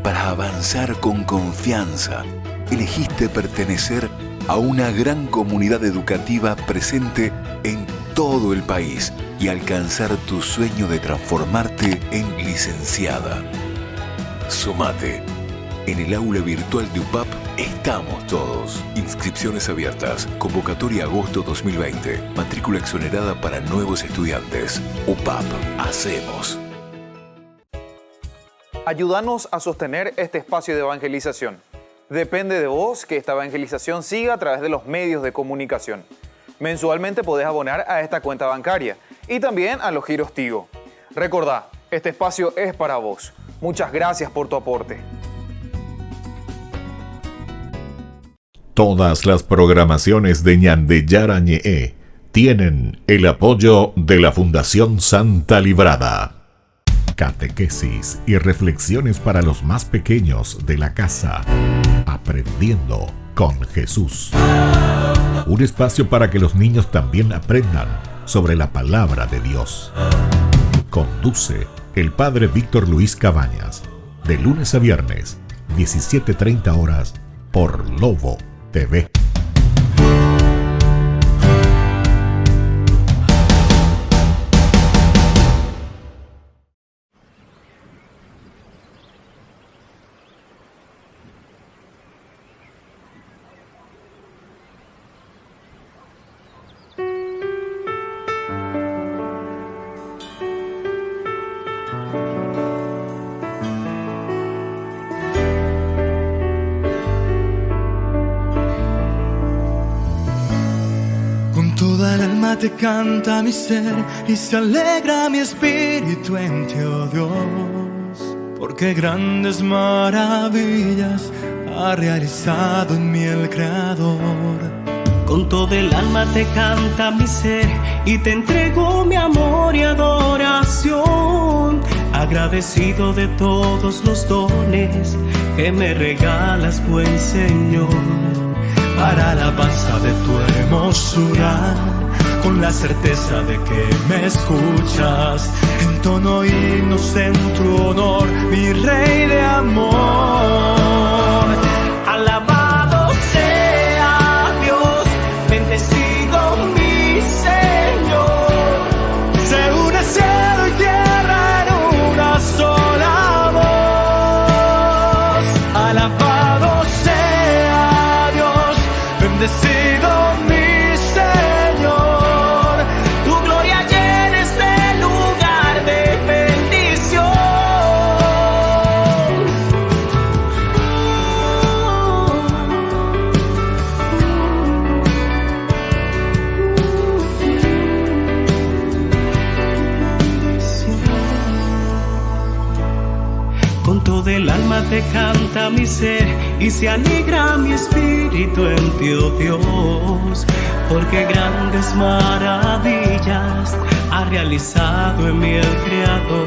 Para avanzar con confianza, elegiste pertenecer a una gran comunidad educativa presente en todo el país y alcanzar tu sueño de transformarte en licenciada. Sumate. En el aula virtual de UPAP estamos todos. Inscripciones abiertas. Convocatoria agosto 2020. Matrícula exonerada para nuevos estudiantes. UPAP. Hacemos. Ayúdanos a sostener este espacio de evangelización. Depende de vos que esta evangelización siga a través de los medios de comunicación. Mensualmente podés abonar a esta cuenta bancaria y también a los giros Tigo. Recordá, este espacio es para vos. Muchas gracias por tu aporte. Todas las programaciones de Ñandeyara Ñe'e tienen el apoyo de la Fundación Santa Librada. Catequesis y reflexiones para los más pequeños de la casa. Aprendiendo con Jesús. Un espacio para que los niños también aprendan sobre la palabra de Dios. Conduce el Padre Víctor Luis Cabañas. De lunes a viernes, 17:30 horas, por Lobo TV. Toda el alma te canta mi ser y se alegra mi espíritu en ti, oh Dios, porque grandes maravillas ha realizado en mí el Creador. Con todo el alma te canta mi ser y te entrego mi amor y adoración, agradecido de todos los dones que me regalas, buen Señor. Para alabanza de tu hermosura, con la certeza de que me escuchas, entono himnos en tu honor, mi Rey de amor. Alabado sea Dios, bendecido mi Señor. Se une cielo y tierra en una sola voz. Alabado sea Dios, bendecido mi Señor, tu gloria llena este lugar de bendición. Con todo el alma te canta mi ser y se alegra mi espíritu en ti, oh Dios, porque grandes maravillas ha realizado en mí el Creador.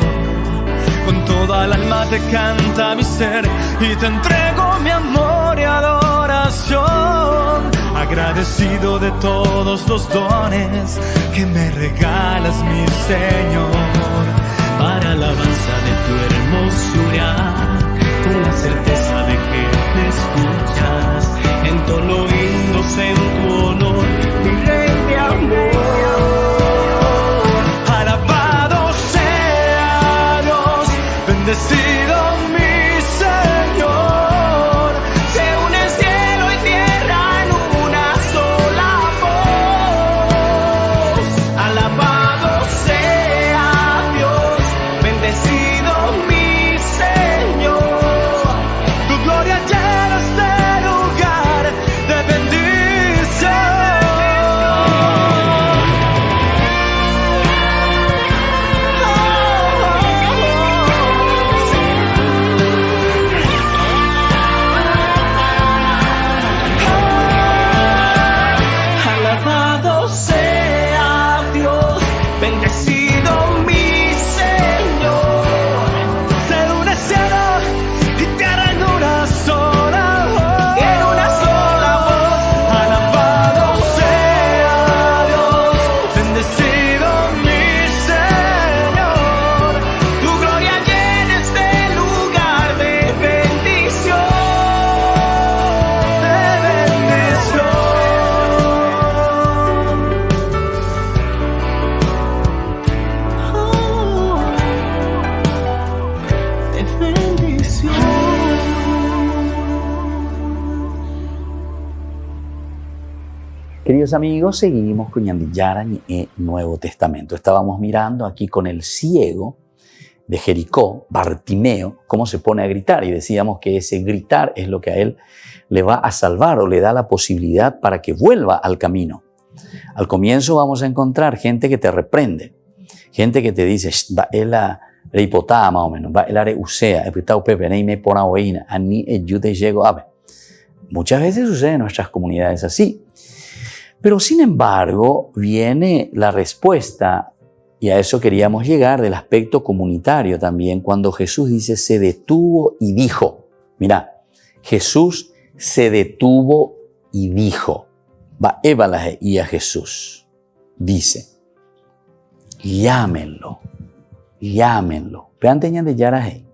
Con toda el alma te canta mi ser y te entrego mi amor y adoración, agradecido de todos los dones que me regalas, mi Señor. Para alabanza de tu hermosura, con la certeza de que me escuchas, entono himnos en tu honor, mi Rey de amor. Alabado sea Dios, bendecido mi Señor. Se une el cielo y tierra en una sola voz. Alabado sea Dios, bendecido mi Señor. Tu gloria llena este lugar de bendición. Queridos amigos, seguimos con Ñandillara Ñe'e Nuevo Testamento. Estábamos mirando aquí con el ciego de Jericó, Bartimeo, cómo se pone a gritar, y decíamos que ese gritar es lo que a él le va a salvar o le da la posibilidad para que vuelva al camino. Al comienzo vamos a encontrar gente que te reprende, gente que te dice, va la reipotá más o menos, va el are usea, epitao pepe, neime pona oína, ani eyude llego ave. Muchas veces sucede en nuestras comunidades así. Pero sin embargo, viene la respuesta, y a eso queríamos llegar, del aspecto comunitario también, cuando Jesús dice, se detuvo y dijo. Mira, Jesús se detuvo y dijo. Va ébalaje y a Jesús. Dice, llámenlo. Vean teñan de yaraje.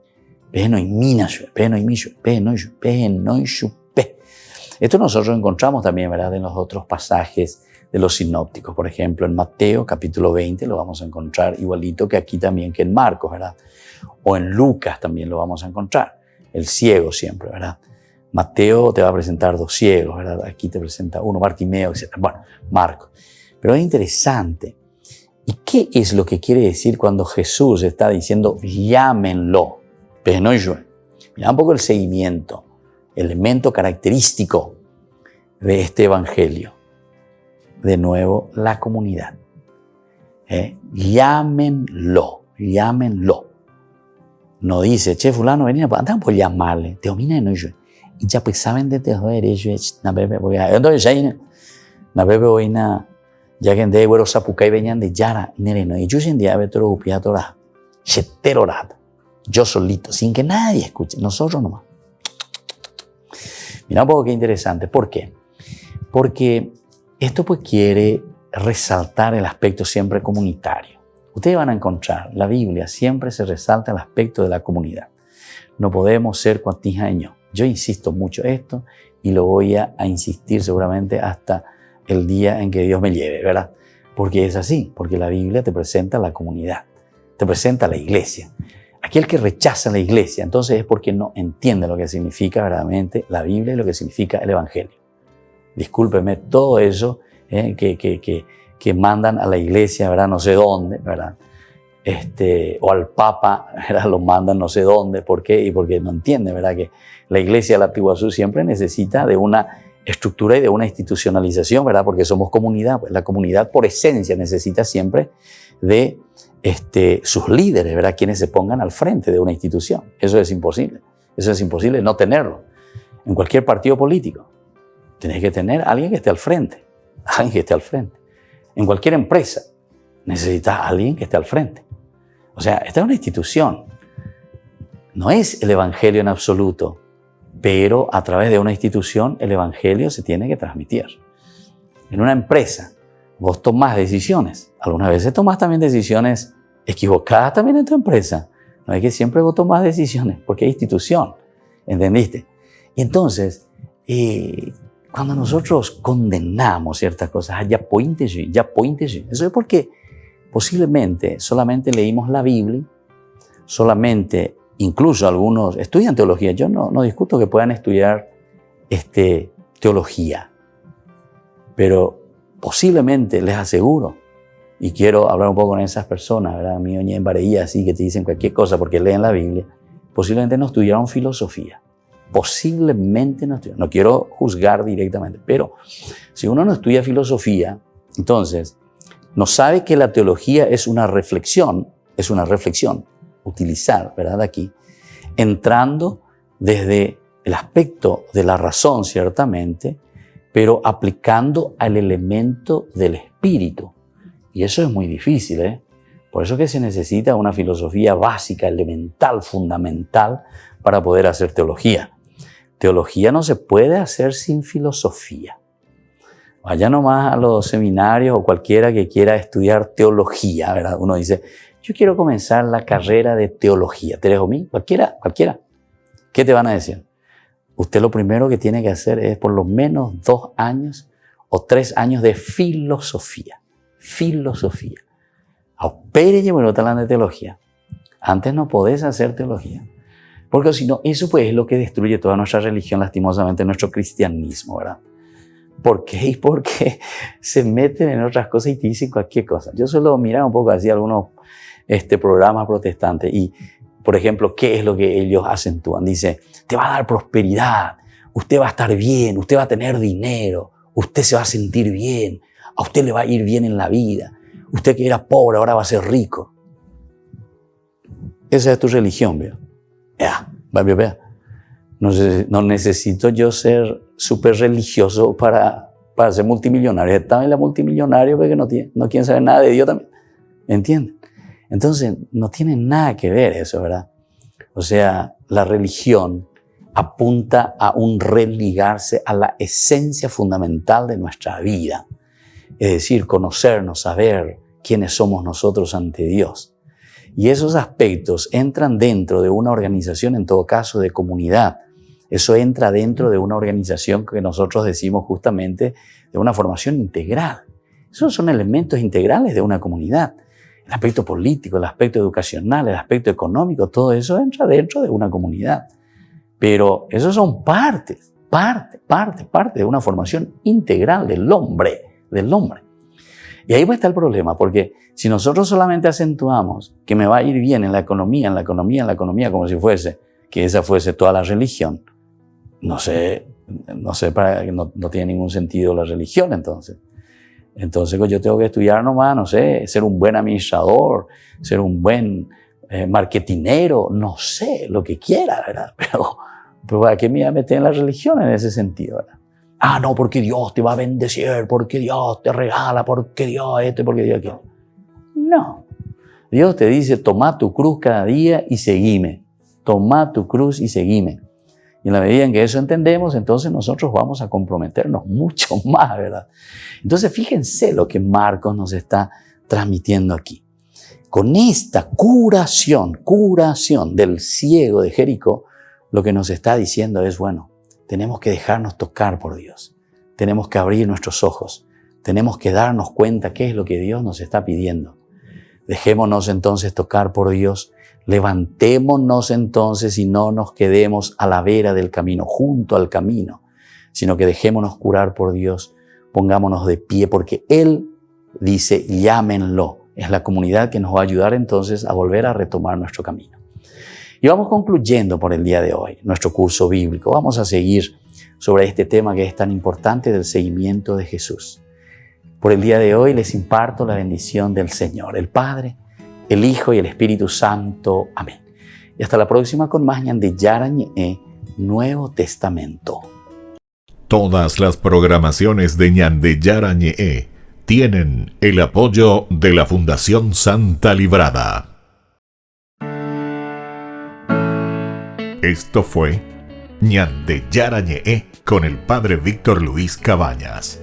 Esto nosotros encontramos también, ¿verdad?, en los otros pasajes de los sinópticos. Por ejemplo, en Mateo capítulo 20 lo vamos a encontrar igualito que aquí también que en Marcos, ¿verdad? O en Lucas también lo vamos a encontrar. El ciego siempre, ¿verdad? Mateo te va a presentar 2 ciegos, ¿verdad? Aquí te presenta uno, Bartimeo, etc. Bueno, Marcos. Pero es interesante. ¿Y qué es lo que quiere decir cuando Jesús está diciendo llámenlo? Pero no yo. Mira un poco el seguimiento, elemento característico de este evangelio. De nuevo, la comunidad. Llámenlo. No dice, che, fulano, venía, andan por llamarle. Te domina no yo. Y ya pues saben de te joder, ellos, entonces ya voy a ya que en de güero sapucay venían de yara, nereno, y yo en día vetro upiatora, cheterorad, yo solito, sin que nadie escuche, nosotros nomás. Mira un poco qué interesante. ¿Por qué? Porque esto pues quiere resaltar el aspecto siempre comunitario. Ustedes van a encontrar, la Biblia siempre se resalta el aspecto de la comunidad. No podemos ser cuantijaños. Yo insisto mucho esto y lo voy a insistir seguramente hasta el día en que Dios me lleve, ¿verdad? Porque es así, porque la Biblia te presenta la comunidad, te presenta la iglesia. Aquel que rechaza la iglesia, entonces es porque no entiende lo que significa verdaderamente la Biblia y lo que significa el Evangelio. Discúlpeme, todo eso que mandan a la iglesia, ¿verdad? No sé dónde, ¿verdad? O al Papa, ¿verdad? Lo mandan no sé dónde. ¿Por qué? Y porque no entiende, ¿verdad? Que la iglesia de la Tiguazú siempre necesita de una estructura y de una institucionalización, ¿verdad? Porque somos comunidad. Pues la comunidad por esencia necesita siempre de sus líderes, ¿verdad? Quienes se pongan al frente de una institución. Eso es imposible. Eso es imposible no tenerlo. En cualquier partido político tenés que tener a alguien que esté al frente. Alguien que esté al frente. En cualquier empresa necesitas a alguien que esté al frente. O sea, esta es una institución. No es el evangelio en absoluto, pero a través de una institución el evangelio se tiene que transmitir. En una empresa vos tomás decisiones. Algunas veces tomás también decisiones equivocadas también en tu empresa. No es que siempre vos tomás decisiones, porque hay institución. ¿Entendiste? Y entonces, cuando nosotros condenamos ciertas cosas, ya pointe, eso es porque posiblemente solamente leímos la Biblia, solamente, incluso algunos estudian teología. Yo no discuto que puedan estudiar teología, pero posiblemente les aseguro, y quiero hablar un poco con esas personas, ¿verdad? Mi oña en Bareía, así que te dicen cualquier cosa porque leen la Biblia, posiblemente no estudiaron filosofía. Posiblemente no estudiaron. No quiero juzgar directamente, pero si uno no estudia filosofía, entonces no sabe que la teología es una reflexión, utilizar, ¿verdad? Aquí, entrando desde el aspecto de la razón, ciertamente, pero aplicando al elemento del espíritu. Y eso es muy difícil, ¿eh? Por eso que se necesita una filosofía básica, elemental, fundamental, para poder hacer teología. Teología no se puede hacer sin filosofía. Vaya nomás a los seminarios o cualquiera que quiera estudiar teología, ¿verdad? Uno dice, yo quiero comenzar la carrera de teología. ¿Te dejo a mí? Cualquiera. ¿Qué te van a decir? Usted lo primero que tiene que hacer es por lo menos 2 años o 3 años de filosofía. Filosofía. Opere y bueno, te hablan de teología. Antes no podés hacer teología. Porque si no, eso pues es lo que destruye toda nuestra religión, lastimosamente, nuestro cristianismo, ¿verdad? ¿Por qué? Y porque se meten en otras cosas y te dicen cualquier cosa. Yo suelo mirar un poco así algunos programas protestantes y, por ejemplo, ¿qué es lo que ellos acentúan? Dice, te va a dar prosperidad, usted va a estar bien, usted va a tener dinero, usted se va a sentir bien, a usted le va a ir bien en la vida. Usted que era pobre ahora va a ser rico. Esa es tu religión, ¿veo? Vea. No necesito yo ser súper religioso para ser multimillonario. Estaba en la multimillonario porque no quieren saber nada de Dios también. ¿Entienden? Entonces, no tiene nada que ver eso, ¿verdad? O sea, la religión apunta a un religarse a la esencia fundamental de nuestra vida. Es decir, conocernos, saber quiénes somos nosotros ante Dios. Y esos aspectos entran dentro de una organización, en todo caso, de comunidad. Eso entra dentro de una organización que nosotros decimos justamente de una formación integral. Esos son elementos integrales de una comunidad. El aspecto político, el aspecto educacional, el aspecto económico, todo eso entra dentro de una comunidad. Pero esos son parte de una formación integral del hombre. Y ahí va a estar el problema, porque si nosotros solamente acentuamos que me va a ir bien en la economía, como si fuese, que esa fuese toda la religión, no tiene ningún sentido la religión entonces. Entonces yo tengo que estudiar nomás, no sé, ser un buen administrador, ser un buen marketinero, no sé, lo que quiera, ¿verdad? Pero ¿para qué me voy a meter en la religión en ese sentido, verdad? No, porque Dios te va a bendecir, porque Dios te regala, porque Dios porque Dios aquello. No. Dios te dice, toma tu cruz cada día y seguime. Toma tu cruz y seguime. Y en la medida en que eso entendemos, entonces nosotros vamos a comprometernos mucho más, ¿verdad? Entonces fíjense lo que Marcos nos está transmitiendo aquí. Con esta curación del ciego de Jericó, lo que nos está diciendo es, bueno, tenemos que dejarnos tocar por Dios. Tenemos que abrir nuestros ojos. Tenemos que darnos cuenta qué es lo que Dios nos está pidiendo. Dejémonos entonces tocar por Dios. Levantémonos entonces y no nos quedemos a la vera del camino, junto al camino, sino que dejémonos curar por Dios. Pongámonos de pie porque Él dice, llámenlo. Es la comunidad que nos va a ayudar entonces a volver a retomar nuestro camino. Y vamos concluyendo por el día de hoy nuestro curso bíblico. Vamos a seguir sobre este tema que es tan importante del seguimiento de Jesús. Por el día de hoy les imparto la bendición del Señor, el Padre, el Hijo y el Espíritu Santo. Amén. Y hasta la próxima con más Ñan de Yarañe, Nuevo Testamento. Todas las programaciones de Ñan de Yarañe tienen el apoyo de la Fundación Santa Librada. Esto fue Ñan de Yarañe con el Padre Víctor Luis Cabañas.